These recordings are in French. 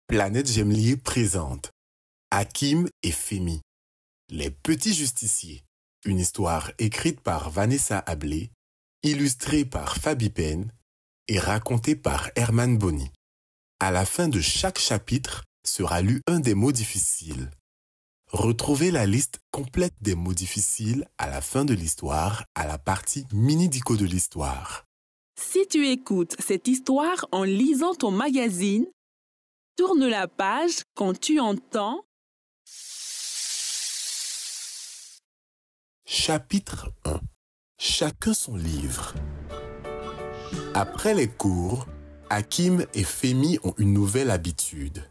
Planète Gemelier présente Hakim et Femi, les petits justiciers. Une histoire écrite par Vanessa Ablé, illustrée par Fabi Pen et racontée par Herman Boni. À la fin de chaque chapitre sera lu un des mots difficiles. Retrouvez la liste complète des mots difficiles à la fin de l'histoire à la partie mini-dico de l'histoire. Si tu écoutes cette histoire en lisant ton magazine, tourne la page quand tu entends Chapitre 1. Chacun son livre. Après les cours, Hakim et Femi ont une nouvelle habitude.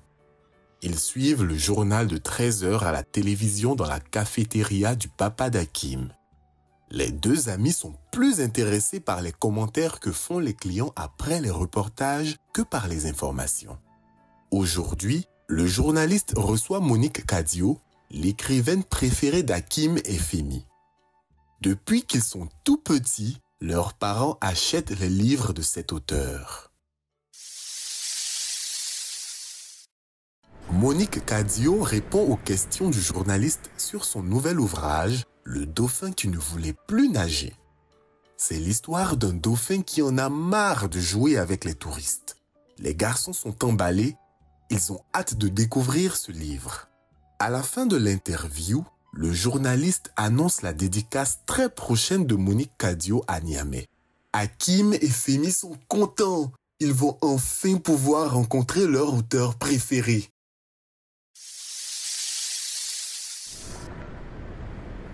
Ils suivent le journal de 13 heures à la télévision dans la cafétéria du papa d'Hakim. Les deux amis sont plus intéressés par les commentaires que font les clients après les reportages que par les informations. Aujourd'hui, le journaliste reçoit Monique Cadio, l'écrivaine préférée d'Hakim et Femi. Depuis qu'ils sont tout petits, leurs parents achètent les livres de cet auteur. Monique Cadio répond aux questions du journaliste sur son nouvel ouvrage « Le dauphin qui ne voulait plus nager ». C'est l'histoire d'un dauphin qui en a marre de jouer avec les touristes. Les garçons sont emballés, ils ont hâte de découvrir ce livre. À la fin de l'interview, le journaliste annonce la dédicace très prochaine de Monique Cadio à Niamey. Hakim et Femi sont contents, ils vont enfin pouvoir rencontrer leur auteur préféré.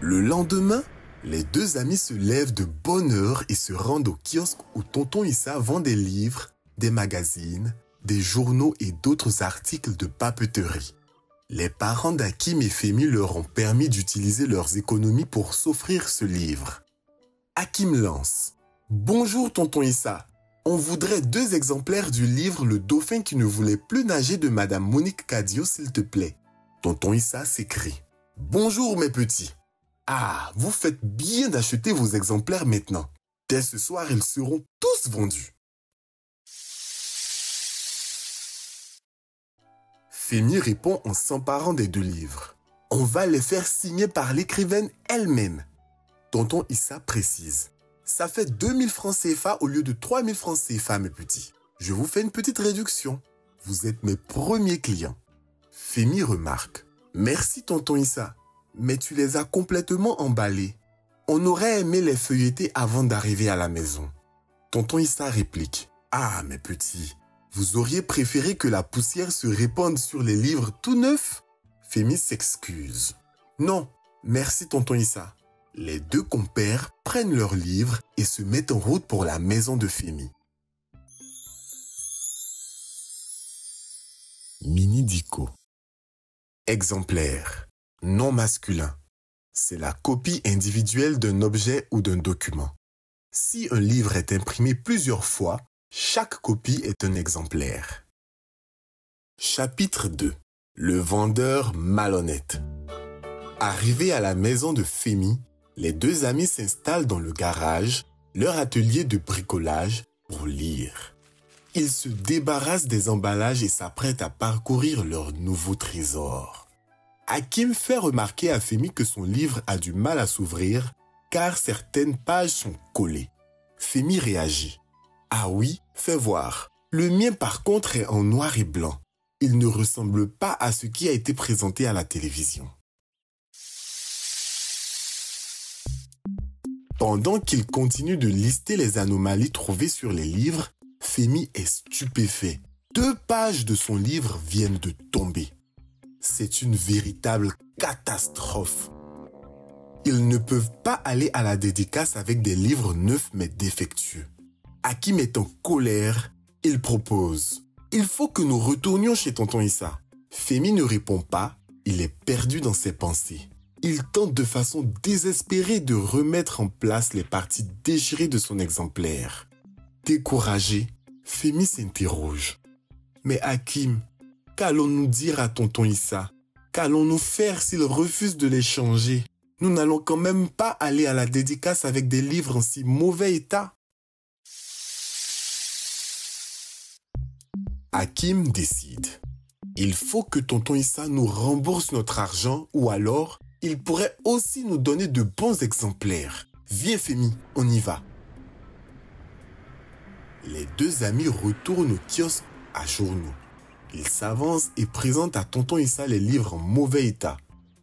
Le lendemain, les deux amis se lèvent de bonne heure et se rendent au kiosque où Tonton Issa vend des livres, des magazines, des journaux et d'autres articles de papeterie. Les parents d'Hakim et Femi leur ont permis d'utiliser leurs économies pour s'offrir ce livre. Hakim lance « Bonjour Tonton Issa, on voudrait 2 exemplaires du livre Le dauphin qui ne voulait plus nager de Madame Monique Cadio s'il te plaît. » Tonton Issa s'écrie « Bonjour mes petits. Ah, vous faites bien d'acheter vos exemplaires maintenant. Dès ce soir, ils seront tous vendus. » Femi répond en s'emparant des 2 livres. « On va les faire signer par l'écrivaine elle-même. » Tonton Issa précise. « Ça fait 2000 francs CFA au lieu de 3000 francs CFA, mes petits. Je vous fais une petite réduction. Vous êtes mes premiers clients. » Femi remarque. « Merci, Tonton Issa. Mais tu les as complètement emballés. On aurait aimé les feuilleter avant d'arriver à la maison. » Tonton Issa réplique. « Ah, mes petits, vous auriez préféré que la poussière se répande sur les livres tout neufs ?» Femi s'excuse. « Non, merci Tonton Issa. » Les 2 compères prennent leurs livres et se mettent en route pour la maison de Femi. Mini-dico. Exemplaire. Non masculin. C'est la copie individuelle d'un objet ou d'un document. Si un livre est imprimé plusieurs fois, chaque copie est un exemplaire. Chapitre 2. Le vendeur malhonnête. Arrivés à la maison de Femi, les 2 amis s'installent dans le garage, leur atelier de bricolage, pour lire. Ils se débarrassent des emballages et s'apprêtent à parcourir leur nouveau trésor. Hakim fait remarquer à Femi que son livre a du mal à s'ouvrir car certaines pages sont collées. Femi réagit. « Ah oui, fais voir. Le mien par contre est en noir et blanc. Il ne ressemble pas à ce qui a été présenté à la télévision. » Pendant qu'il continue de lister les anomalies trouvées sur les livres, Femi est stupéfait. 2 pages de son livre viennent de tomber. C'est une véritable catastrophe. Ils ne peuvent pas aller à la dédicace avec des livres neufs mais défectueux. Hakim est en colère. Il propose. « Il faut que nous retournions chez Tonton Issa. » Femi ne répond pas. Il est perdu dans ses pensées. Il tente de façon désespérée de remettre en place les parties déchirées de son exemplaire. Découragé, Femi s'interroge. « Mais Hakim, qu'allons-nous dire à Tonton Issa? Qu'allons-nous faire s'il refuse de les changer? Nous n'allons quand même pas aller à la dédicace avec des livres en si mauvais état. » Hakim décide. Il faut que tonton Issa nous rembourse notre argent ou alors il pourrait aussi nous donner de bons exemplaires. Viens Femi, on y va. Les deux amis retournent au kiosque à journaux. Ils s'avancent et présentent à tonton Issa les livres en mauvais état.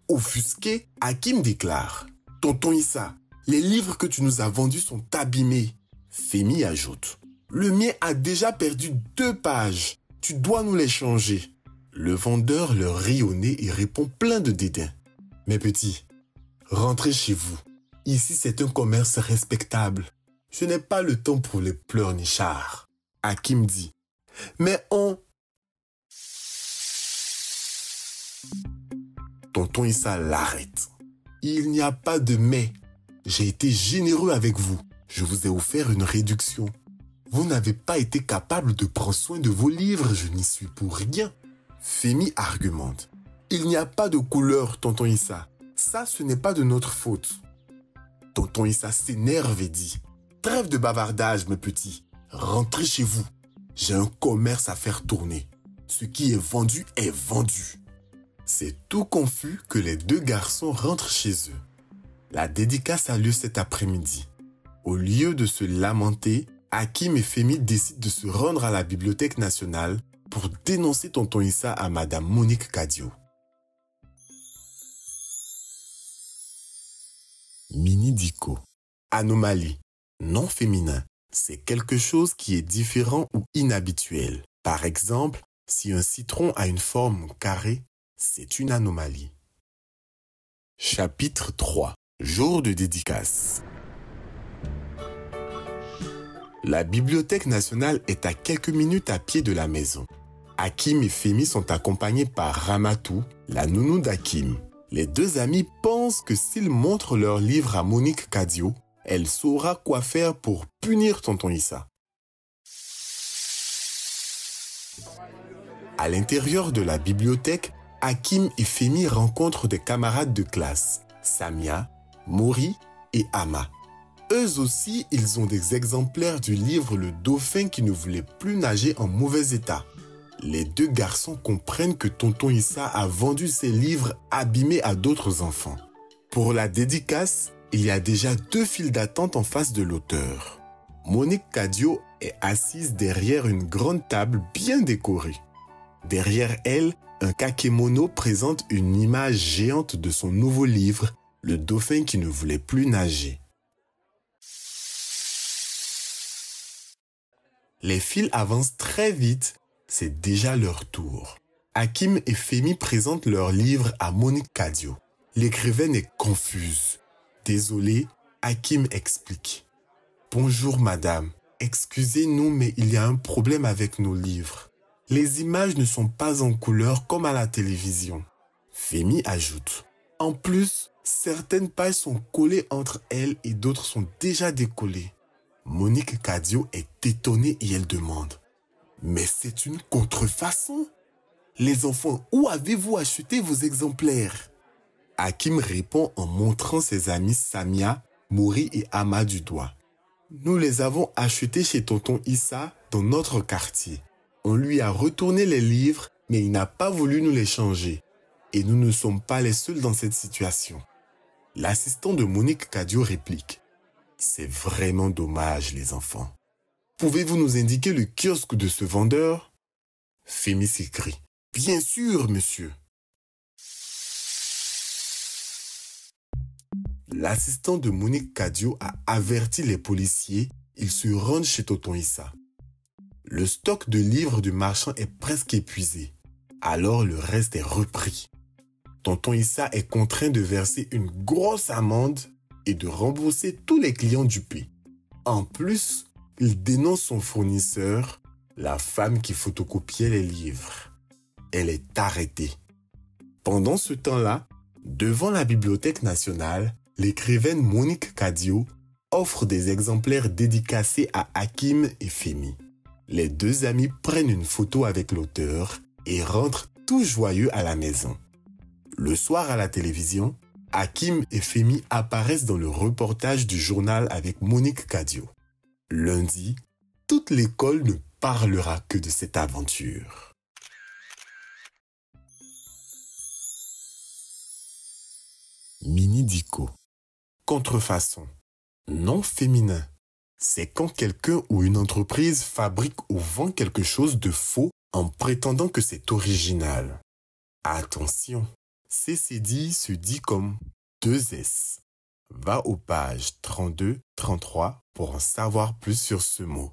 Offusqué, Hakim déclare « Tonton Issa, les livres que tu nous as vendus sont abîmés. » Femi ajoute « Le mien a déjà perdu 2 pages. Tu dois nous les changer. » Le vendeur leur rit au nez et répond plein de dédain. « Mes petits, rentrez chez vous. Ici, c'est un commerce respectable. Je n'ai pas le temps pour les pleurnichards. » Hakim dit « Mais on... » Tonton Issa l'arrête. « Il n'y a pas de mais. J'ai été généreux avec vous. Je vous ai offert une réduction. Vous n'avez pas été capable de prendre soin de vos livres. Je n'y suis pour rien. » Femi argumente. « Il n'y a pas de couleur, tonton Issa. Ça, ce n'est pas de notre faute. » Tonton Issa s'énerve et dit « Trêve de bavardage, mes petits. Rentrez chez vous. J'ai un commerce à faire tourner. Ce qui est vendu est vendu. » C'est tout confus que les deux garçons rentrent chez eux. La dédicace a lieu cet après-midi. Au lieu de se lamenter, Hakim et Femi décident de se rendre à la Bibliothèque nationale pour dénoncer tonton Issa à Madame Monique Cadio. Mini Dico. Anomalie. Non féminin. C'est quelque chose qui est différent ou inhabituel. Par exemple, si un citron a une forme carrée, c'est une anomalie. Chapitre 3. Jour de dédicace. La Bibliothèque nationale est à quelques minutes à pied de la maison. Hakim et Femi sont accompagnés par Ramatou, la nounou d'Hakim. Les deux amis pensent que s'ils montrent leur livre à Monique Cadio, elle saura quoi faire pour punir tonton Issa. À l'intérieur de la bibliothèque, Hakim et Femi rencontrent des camarades de classe, Samia, Mori et Ama. Eux aussi, ils ont des exemplaires du livre Le Dauphin qui ne voulait plus nager en mauvais état. Les deux garçons comprennent que tonton Issa a vendu ses livres abîmés à d'autres enfants. Pour la dédicace, il y a déjà 2 files d'attente en face de l'auteur. Monique Cadio est assise derrière une grande table bien décorée. Derrière elle, un kakémono présente une image géante de son nouveau livre, Le Dauphin qui ne voulait plus nager. Les files avancent très vite, c'est déjà leur tour. Hakim et Femi présentent leur livre à Monique Cadio. L'écrivaine est confuse. Désolé, Hakim explique. « Bonjour madame, excusez-nous mais il y a un problème avec nos livres. Les images ne sont pas en couleur comme à la télévision. » Femi ajoute. « En plus, certaines pages sont collées entre elles et d'autres sont déjà décollées. » Monique Cadio est étonnée et elle demande « Mais c'est une contrefaçon? Les enfants, où avez-vous acheté vos exemplaires ?» Hakim répond en montrant ses amis Samia, Mori et Ama du doigt. « Nous les avons achetés chez tonton Issa dans notre quartier. On lui a retourné les livres, mais il n'a pas voulu nous les changer. Et nous ne sommes pas les seuls dans cette situation. » L'assistant de Monique Cadio réplique. « C'est vraiment dommage, les enfants. Pouvez-vous nous indiquer le kiosque de ce vendeur ?» Femi s'écrie. « Bien sûr, monsieur. » L'assistant de Monique Cadio a averti les policiers. Ils se rendent chez tonton Issa. Le stock de livres du marchand est presque épuisé. Alors le reste est repris. Tonton Issa est contraint de verser une grosse amende et de rembourser tous les clients dupés. En plus, il dénonce son fournisseur, la femme qui photocopiait les livres. Elle est arrêtée. Pendant ce temps-là, devant la Bibliothèque nationale, l'écrivaine Monique Cadio offre des exemplaires dédicacés à Hakim et Femi. Les deux amis prennent une photo avec l'auteur et rentrent tout joyeux à la maison. Le soir à la télévision, Hakim et Femi apparaissent dans le reportage du journal avec Monique Cadio. Lundi, toute l'école ne parlera que de cette aventure. médicaux. Contrefaçon. Nom féminin. C'est quand quelqu'un ou une entreprise fabrique ou vend quelque chose de faux en prétendant que c'est original. Attention, CCD se dit comme 2S. Va aux pages 32-33 pour en savoir plus sur ce mot.